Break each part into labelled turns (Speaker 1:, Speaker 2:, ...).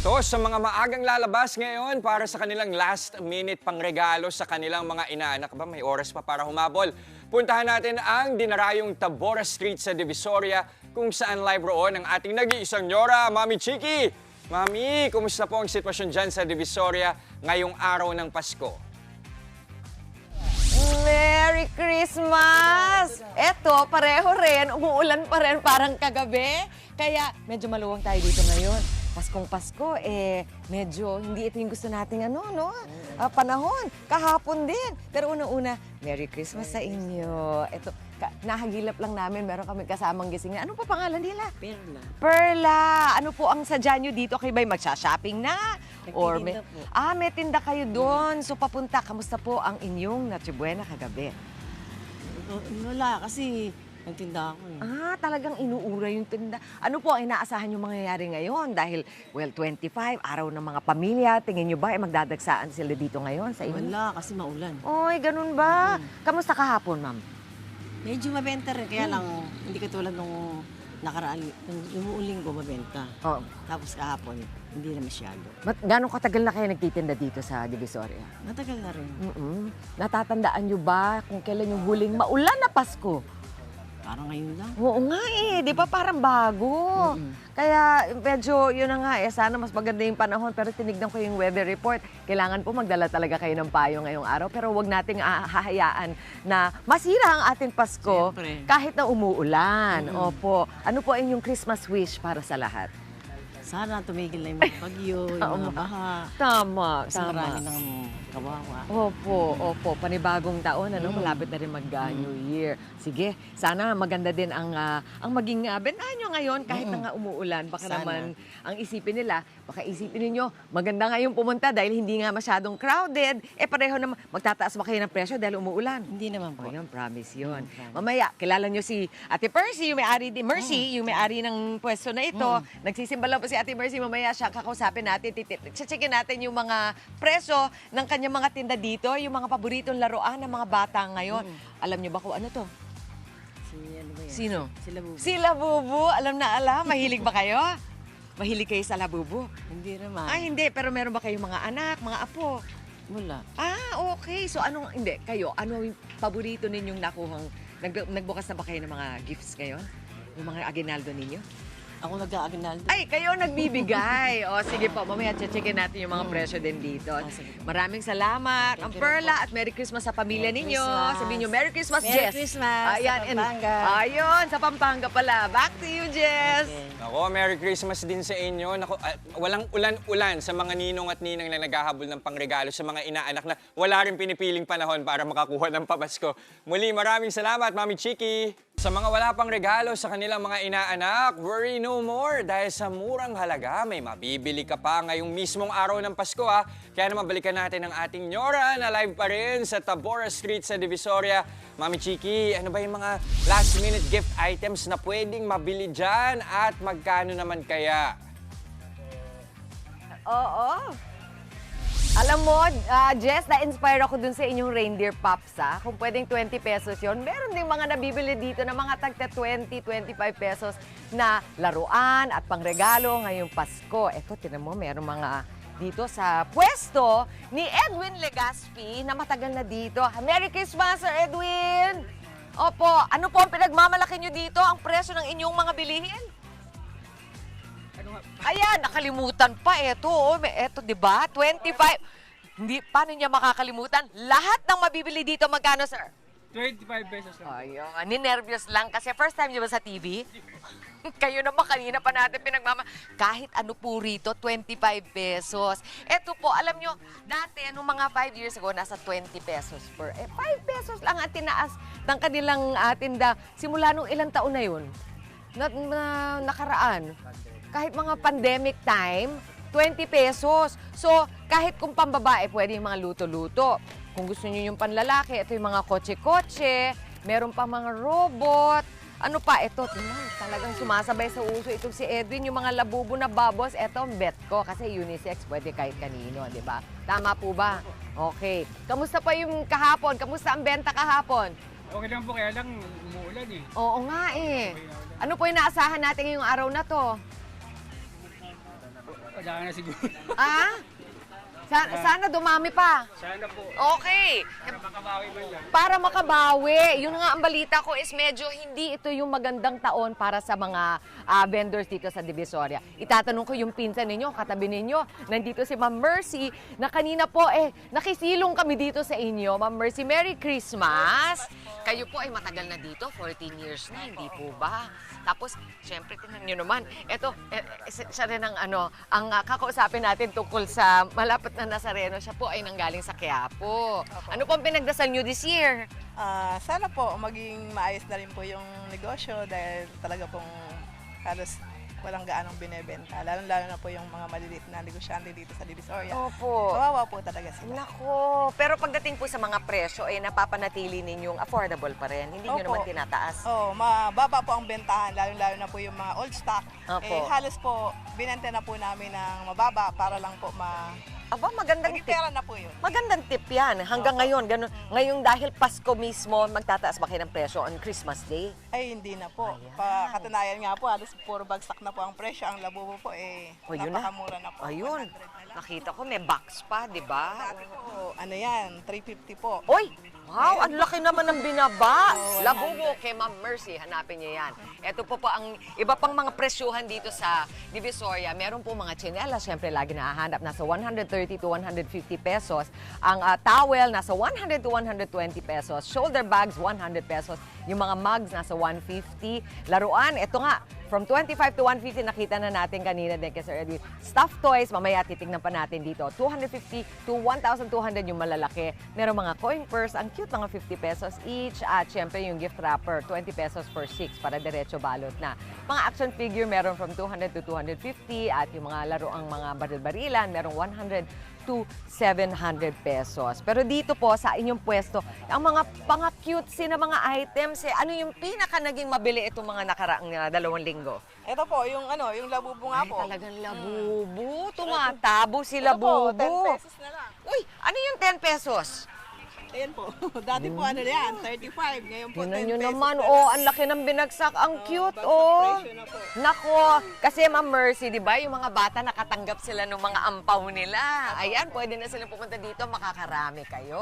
Speaker 1: Ito sa mga maagang lalabas ngayon para sa kanilang last minute pangregalo sa kanilang mga inaanak. Ba, may oras pa para humabol. Puntahan natin ang dinarayong Tabora Street sa Divisoria kung saan live roon ang ating nag-iisang Nyora, Mami Chiki. Mami, kumusta po ang sitwasyon dyan sa Divisoria ngayong araw ng Pasko?
Speaker 2: Merry Christmas! Eto, pareho rin. Umuulan pa rin parang kagabi. Kaya medyo maluwang tayo dito ngayon. Paskong Pasko, medyo hindi ito yung gusto nating panahon. Kahapon din. Pero unang-una, Merry Christmas sa inyo. Ito, nahagilap lang namin. Meron kami kasamang gising. Ano pa pangalan nila?
Speaker 3: Perla.
Speaker 2: Perla! Ano po ang sadya nyo dito? Kayo ba'y magsha-shopping na? Or may,
Speaker 3: po.
Speaker 2: may tinda kayo doon. So papunta, kamusta po ang inyong Noche Buena kagabi?
Speaker 3: Wala, kasi nagtinda ako eh.
Speaker 2: Talagang inuura yung tinda. Ano po ang inaasahan yung mangyayari ngayon? Dahil, 25, araw ng mga pamilya. Tingin nyo ba magdadagsaan sila dito ngayon sa inyo?
Speaker 3: Wala, kasi maulan.
Speaker 2: Oy, ganun ba? Kamusta kahapon, ma'am?
Speaker 3: Medyo mabenta rin, kaya lang hindi katulad nung nakaraan, yung umuuling ko mabenta.
Speaker 2: Oh.
Speaker 3: Tapos kahapon, hindi na masyado.
Speaker 2: Gano'ng katagal na kayo nagtitinda dito sa Divisoria?
Speaker 3: Matagal na rin.
Speaker 2: Natatandaan nyo ba kung kailan yung huling maulan na Pasko?
Speaker 3: Parang ngayon lang.
Speaker 2: Oo nga di ba parang bago? Kaya medyo yun na nga sana mas maganda yung panahon pero tinignan ko yung weather report. Kailangan po magdala talaga kayo ng payo ngayong araw pero wag nating hahayaan na masira ang ating Pasko
Speaker 3: Siyempre.
Speaker 2: kahit na umuulan. Opo. Ano po ang inyong Christmas wish para sa lahat?
Speaker 3: Sana tumigil na yung mga bagyo, yung mga baha.
Speaker 2: Tama,
Speaker 3: Kasi marami ng kawawa.
Speaker 2: Opo. Panibagong taon, malapit na rin mag-New Year. Sige, sana maganda din ang maging bentahan nyo ngayon kahit na nga umuulan. Baka
Speaker 3: Sana.
Speaker 2: naman ang isipin nila, baka isipin ninyo, maganda ngayong pumunta dahil hindi nga masyadong crowded. Pareho naman, magtataas ba kayo ng presyo dahil umuulan?
Speaker 3: Hindi naman po.
Speaker 2: Yun, promise yun.
Speaker 3: Promise.
Speaker 2: Mamaya, kilala nyo si Ate Percy, yung may-ari din, Mercy, yung may-ari ng pwesto na ito. Nagsisimba lang po si Ate Mercy, mamaya siya kakausapin natin, checkin natin yung mga presyo ng kanyang mga tinda dito, yung mga paboritong laruan ng mga bata ngayon. Alam nyo ba kung ano to?
Speaker 3: Ano ba yan?
Speaker 2: Sino?
Speaker 3: Sila bubo.
Speaker 2: Si Labubu. Alam na alam. Mahilig ba kayo? Mahilig kayo sa Labubu?
Speaker 3: Hindi naman.
Speaker 2: Hindi. Pero meron ba kayong mga anak, mga apo?
Speaker 3: Wala.
Speaker 2: Okay. So hindi, kayo, ano yung paborito ninyong nakuhang, nagbukas na ba kayo ng mga gifts ngayon? Yung mga aginaldo ninyo?
Speaker 3: Ako nag-aaginaldo.
Speaker 2: Ay, kayo nagbibigay. Sige po, mamaya checkin natin yung mga presyo din dito.
Speaker 3: Sige.
Speaker 2: Maraming salamat. Ang
Speaker 3: you
Speaker 2: Perla at Merry Christmas sa pamilya
Speaker 3: Merry
Speaker 2: ninyo.
Speaker 3: Christmas.
Speaker 2: Sabihin nyo, Merry Christmas,
Speaker 3: Merry
Speaker 2: Jess.
Speaker 3: Christmas sa
Speaker 2: Ayan,
Speaker 3: Pampanga.
Speaker 2: Ayun, sa Pampanga pala. Back to you, Jess.
Speaker 3: Okay.
Speaker 1: Ako, Merry Christmas din sa inyo. Naku, walang ulan-ulan sa mga ninong at ninang na naghahabol ng pangregalo sa mga inaanak na wala rin pinipiling panahon para makakuha ng papasko. Muli, maraming salamat, Mami Chiki. Sa mga wala pang regalo sa kanilang mga inaanak, worry no more dahil sa murang halaga may mabibili ka pa ngayong mismong araw ng Pasko Kaya naman balikan natin ang ating Nyora na live pa rin sa Tabora Street sa Divisoria. Mami Chiki, ano ba yung mga last minute gift items na pwedeng mabili dyan at magkano naman kaya?
Speaker 2: Oo. Alam mo, Jess, na-inspire ako dun sa inyong reindeer pops, Kung pwedeng 20 pesos yon, meron ding mga nabibili dito na mga tagta 20, 25 pesos na laruan at pangregalo ngayong Pasko. Eto, tinan mo, meron mga dito sa pwesto ni Edwin Legaspi na matagal na dito. Merry Christmas, Sir Edwin! Opo, ano po ang pinagmamalaki nyo dito? Ang presyo ng inyong mga bilihin? Ayan, nakalimutan pa. Eto, di ba? 25. Hindi, paano niya makakalimutan? Lahat ng mabibili dito, magkano, sir?
Speaker 4: 25 pesos lang.
Speaker 2: Ayun, ninervyos lang kasi first time niyo ba sa TV? Kayo naman, kanina pa natin kahit ano po rito, 25 pesos. Eto po, alam nyo, dati, mga 5 years ago, nasa 20 pesos per. 5 pesos lang ang tinaas ng kanilang tinda. Simula nung ilang taon na yun? Nakaraan. Kahit mga pandemic time, 20 pesos. So, kahit kung pambabae, pwede yung mga luto-luto. Kung gusto niyo yung panlalaki, ito yung mga kotse-kotse, meron pa mga robot. Ano pa? Ito, talagang sumasabay sa uso. Ito si Edwin, yung mga labubo na bubbles. Ito, bet ko, kasi unisex, pwede kahit kanino, di ba? Tama po ba? Okay. Kamusta pa yung kahapon? Kamusta ang benta kahapon?
Speaker 4: Okay lang po, kaya lang umuulan eh.
Speaker 2: Oo nga Ano po yung naasahan natin ngayong araw na to?
Speaker 4: Wala na siguro.
Speaker 2: Ah? Sana dumami pa.
Speaker 4: Sana po.
Speaker 2: Okay.
Speaker 4: Para makabawi man lang.
Speaker 2: Para makabawi. Yun nga ang balita ko is medyo hindi ito yung magandang taon para sa mga vendors dito sa Divisoria. Itatanong ko yung pinsan ninyo, katabi ninyo. Nandito si Ma'am Mercy na kanina po nakisilong kami dito sa inyo. Ma'am Mercy, Merry Christmas! Kayo po ay matagal na dito, 14 years na, hindi po ba? Tapos, syempre, tingnan nyo naman, ito, siya rin ang kakausapin natin tungkol sa malapit na Nazareno. Siya po ay nanggaling sa Quiapo. Ano po ang pinagdasal nyo this year?
Speaker 5: Sana po maging maayos na rin po yung negosyo dahil talaga pong halos walang gaanong binebenta. Lalo-lalo na po yung mga maliliit na negosyante dito sa Divisoria.
Speaker 2: Opo.
Speaker 5: Kawawa po talaga sila.
Speaker 2: Nako, pero pagdating po sa mga presyo, napapanatili ninyong affordable pa rin. Hindi nyo
Speaker 5: Opo.
Speaker 2: naman tinataas.
Speaker 5: Mababa po ang bentahan, lalo-lalo na po yung mga old stock.
Speaker 2: Opo.
Speaker 5: Halos po, binenta na po namin ng mababa para lang po
Speaker 2: Aba, magandang
Speaker 5: maging
Speaker 2: tip.
Speaker 5: pera na po yun.
Speaker 2: Magandang tip yan. Hanggang ngayon, ganun. Ngayong dahil Pasko mismo, magtataas ba kayo ng presyo on Christmas Day?
Speaker 5: Ay, hindi na po.
Speaker 2: Ayan.
Speaker 5: Katunayan nga po, halos puro bagsak na po ang presyo. Ang labubo po
Speaker 2: O, yun na.
Speaker 5: napakamura na po.
Speaker 2: Ayun.
Speaker 5: 100 na lang.
Speaker 2: Nakita ko may box pa, di ba?
Speaker 5: Dati po, ano yan, 350 po.
Speaker 2: Oy! Wow, ang laki naman ng binaba.
Speaker 5: Oo, 100.
Speaker 2: Labubo kay Ma'am Mercy, hanapin niyo yan. Ito po ang iba pang mga presyuhan dito sa Divisoria. Meron po mga tsinelas, syempre lagi nahahanap, nasa 130 to 150 pesos. Ang towel, nasa 100 to 120 pesos. Shoulder bags, 100 pesos. Yung mga mugs, nasa 150. Laruan, ito nga, from 25 to 150, nakita na natin kanina din kay Sir Eddie. Stuffed toys, mamaya titignan pa natin dito. 250 to 1,200 yung malalaki. Meron mga coin purse, ang cute, mga 50 pesos each. At syempre yung gift wrapper, 20 pesos for 6 para diretso balot na. Mga action figure, meron from 200 to 250. At yung mga laruang mga baril-barilan, merong 100 to 700 pesos. Pero dito po sa inyong pwesto, ang mga cutesy na mga items, ano yung pinaka naging mabili itong mga nakaraang 2 linggo?
Speaker 5: Ito po, yung labubo nga
Speaker 2: Ay,
Speaker 5: po.
Speaker 2: talagang labubo. Tumatabo si
Speaker 5: Ito po,
Speaker 2: labubo.
Speaker 5: 10 pesos na lang.
Speaker 2: Uy, ano yung 10 pesos?
Speaker 5: Ayan po. Dati po ano yan, 35. Ngayon po, 10
Speaker 2: Tingnan nyo
Speaker 5: pesos.
Speaker 2: naman,
Speaker 5: na
Speaker 2: oh,
Speaker 5: lang.
Speaker 2: ang laki ng binagsak. Ang cute,
Speaker 5: bagsak
Speaker 2: oh.
Speaker 5: presyo na po.
Speaker 2: Nako, kasi Ma'am Mercy, di ba, yung mga bata nakatanggap sila ng mga ampaw nila. Ayan, pwede na silang pumunta dito, makakarami kayo.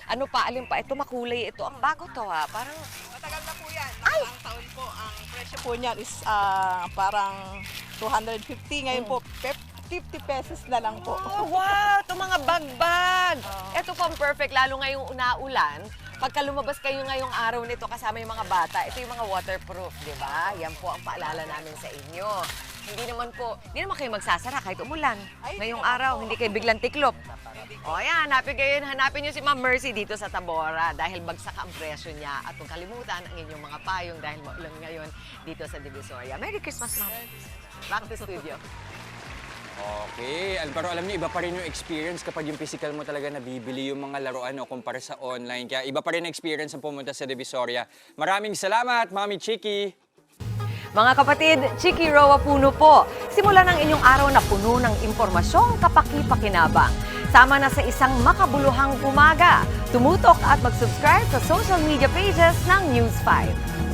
Speaker 2: Ano pa, alin pa, ito makulay ito. Ang bago to ha, parang,
Speaker 5: Matagal na po yan. Ang taon po, ang presyo po niyan is parang 250. Ngayon po, 50 pesos na lang po.
Speaker 2: oh wow, ito mga bagbag. Ito po ang perfect, lalo ngayong unaulan. Pagka lumabas kayo ngayong araw nito kasama yung mga bata, ito yung mga waterproof, di ba? Yan po ang paalala namin sa inyo. Hindi naman kayo magsasara kahit umulan. Ngayong araw, hindi kayo biglang tiklop. O yan, hanapin nyo si Ma'am Mercy dito sa Tabora dahil bagsak ang presyo niya. At huwag kalimutan ang inyong mga payong dahil maulan ngayon dito sa Divisoria. Merry Christmas, Ma'am. Back to studio.
Speaker 1: Okay, pero alam niyo, iba pa rin yung experience kapag yung physical mo talaga nabibili yung mga laruan o kumpara sa online. Kaya iba pa rin ang experience ang pumunta sa Divisoria. Maraming salamat, Mami Chiki!
Speaker 2: Mga kapatid, Chiki Roa Puno po. Simulan ang inyong araw na puno ng impormasyong kapaki-pakinabang. Sama na sa isang makabuluhang umaga. Tumutok at mag-subscribe sa social media pages ng News 5.